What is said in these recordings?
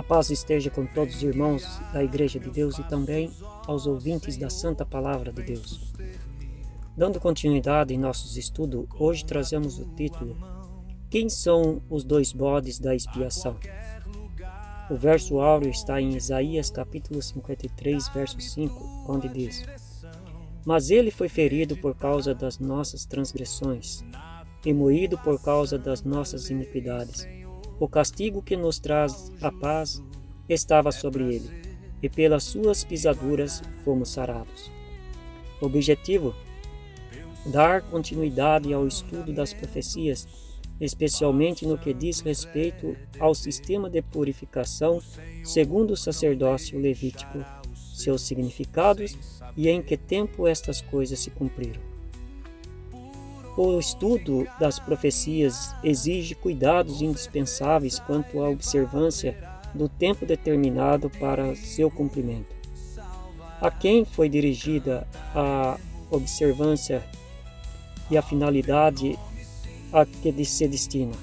paz esteja com todos os irmãos da Igreja de Deus e também aos ouvintes da Santa Palavra de Deus. Dando continuidade em nossos estudos, hoje trazemos o título: Quem são os dois bodes da expiação? O verso áureo está em Isaías capítulo 53, verso 5, onde diz: Mas ele foi ferido por causa das nossas transgressões e moído por causa das nossas iniquidades. O castigo que nos traz a paz estava sobre ele, e pelas suas pisaduras fomos sarados. Objetivo: dar continuidade ao estudo das profecias, especialmente no que diz respeito ao sistema de purificação segundo o sacerdócio levítico, seus significados e em que tempo estas coisas se cumpriram. O estudo das profecias exige cuidados indispensáveis quanto à observância do tempo determinado para seu cumprimento. A quem foi dirigida a observância e a finalidade a que se destina?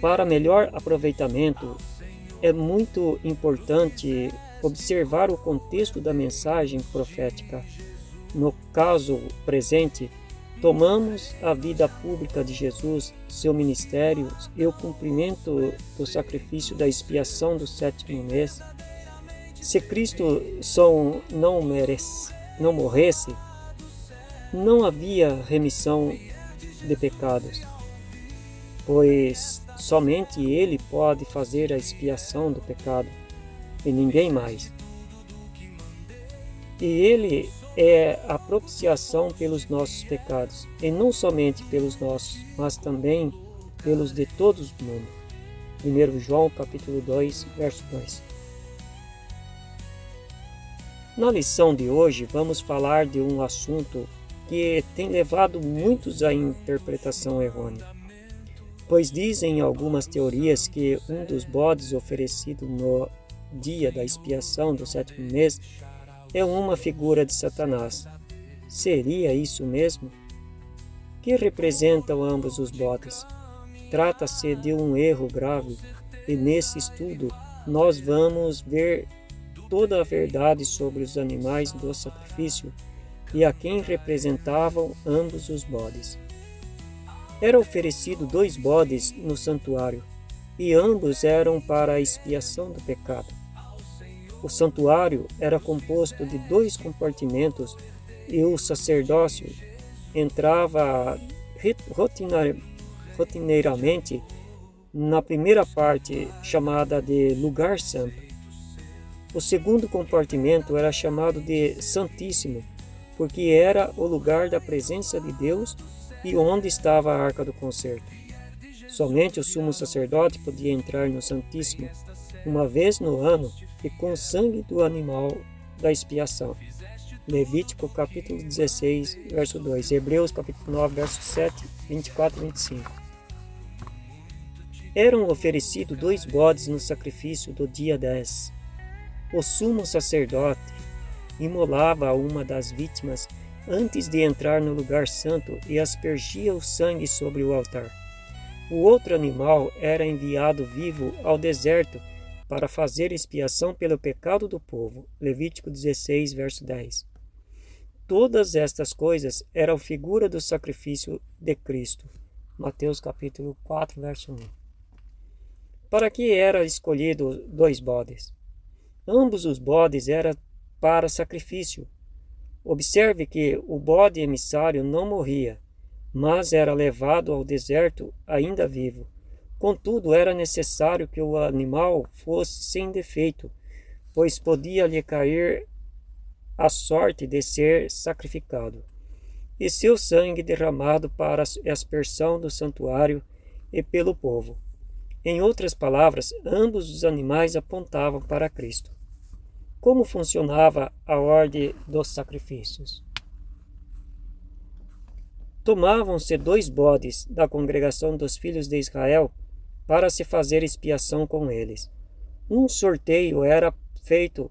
Para melhor aproveitamento, é muito importante observar o contexto da mensagem profética. No caso presente, tomamos a vida pública de Jesus, seu ministério e o cumprimento do sacrifício da expiação do 7º mês. Se Cristo não morresse, não havia remissão de pecados, pois somente Ele pode fazer a expiação do pecado e ninguém mais. E Ele é a propiciação pelos nossos pecados, e não somente pelos nossos, mas também pelos de todos o mundo. 1 João capítulo 2, verso 2. Na lição de hoje vamos falar de um assunto que tem levado muitos à interpretação errônea, pois dizem algumas teorias que um dos bodes oferecido no dia da expiação do 7º mês é uma figura de Satanás. Seria isso mesmo? Que representam ambos os bodes? Trata-se de um erro grave, e nesse estudo nós vamos ver toda a verdade sobre os animais do sacrifício e a quem representavam ambos os bodes. Era oferecido 2 bodes no santuário, e ambos eram para a expiação do pecado. O santuário era composto de 2 compartimentos e o sacerdócio entrava rotineiramente na primeira parte, chamada de Lugar Santo. O segundo compartimento era chamado de Santíssimo, porque era o lugar da presença de Deus e onde estava a Arca do Concerto. Somente o sumo sacerdote podia entrar no Santíssimo uma vez no ano e com o sangue do animal da expiação. Levítico capítulo 16, verso 2, Hebreus capítulo 9, verso 7, 24 e 25. Eram oferecidos 2 bodes no sacrifício do dia 10. O sumo sacerdote imolava uma das vítimas antes de entrar no lugar santo e aspergia o sangue sobre o altar. O outro animal era enviado vivo ao deserto para fazer expiação pelo pecado do povo. Levítico 16, verso 10. Todas estas coisas eram figura do sacrifício de Cristo. Mateus capítulo 4, verso 1. Para que era escolhido 2 bodes? Ambos os bodes eram para sacrifício. Observe que o bode emissário não morria, mas era levado ao deserto ainda vivo. Contudo, era necessário que o animal fosse sem defeito, pois podia lhe cair a sorte de ser sacrificado, e seu sangue derramado para a aspersão do santuário e pelo povo. Em outras palavras, ambos os animais apontavam para Cristo. Como funcionava a ordem dos sacrifícios? Tomavam-se 2 bodes da congregação dos filhos de Israel para se fazer expiação com eles. Um sorteio era feito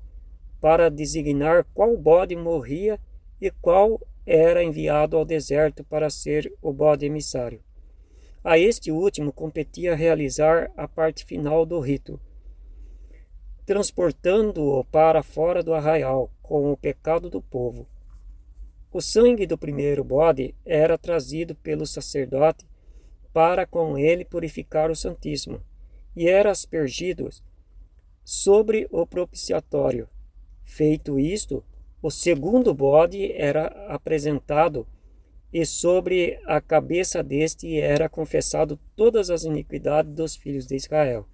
para designar qual bode morria e qual era enviado ao deserto para ser o bode emissário. A este último competia realizar a parte final do rito, transportando-o para fora do arraial, com o pecado do povo. O sangue do primeiro bode era trazido pelo sacerdote para com ele purificar o Santíssimo, e era aspergido sobre o propiciatório. Feito isto, o segundo bode era apresentado, e sobre a cabeça deste era confessado todas as iniquidades dos filhos de Israel.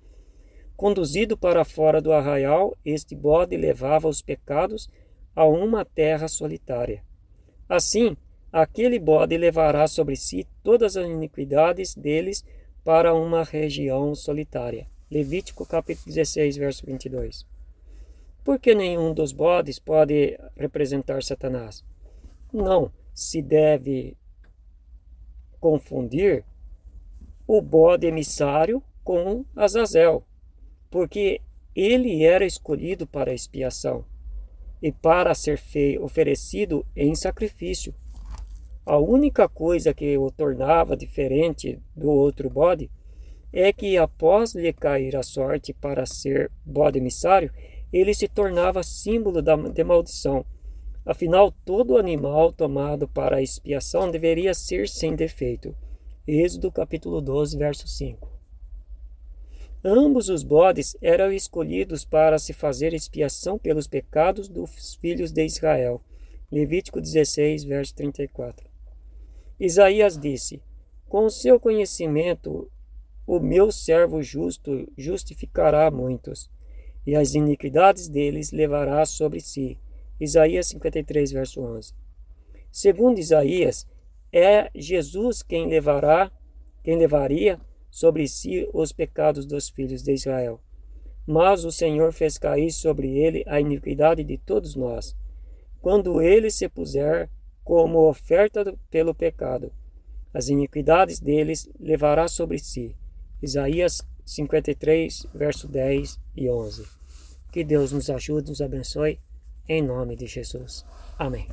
Conduzido para fora do arraial, este bode levava os pecados a uma terra solitária. Assim, aquele bode levará sobre si todas as iniquidades deles para uma região solitária. Levítico capítulo 16, verso 22. Por que nenhum dos bodes pode representar Satanás? Não se deve confundir o bode emissário com Azazel, porque ele era escolhido para expiação e para ser oferecido em sacrifício. A única coisa que o tornava diferente do outro bode é que, após lhe cair a sorte para ser bode emissário, ele se tornava símbolo de maldição. Afinal, todo animal tomado para a expiação deveria ser sem defeito. Êxodo capítulo 12, verso 5. Ambos os bodes eram escolhidos para se fazer expiação pelos pecados dos filhos de Israel. Levítico 16, verso 34. Isaías disse: com o seu conhecimento, o meu servo justo justificará muitos, e as iniquidades deles levará sobre si. Isaías 53, verso 11. Segundo Isaías, é Jesus quem levaria sobre si os pecados dos filhos de Israel. Mas o Senhor fez cair sobre ele a iniquidade de todos nós, quando ele se puser como oferta pelo pecado. As iniquidades deles levará sobre si. Isaías 53, verso 10 e 11. Que Deus nos ajude, nos abençoe, em nome de Jesus. Amém.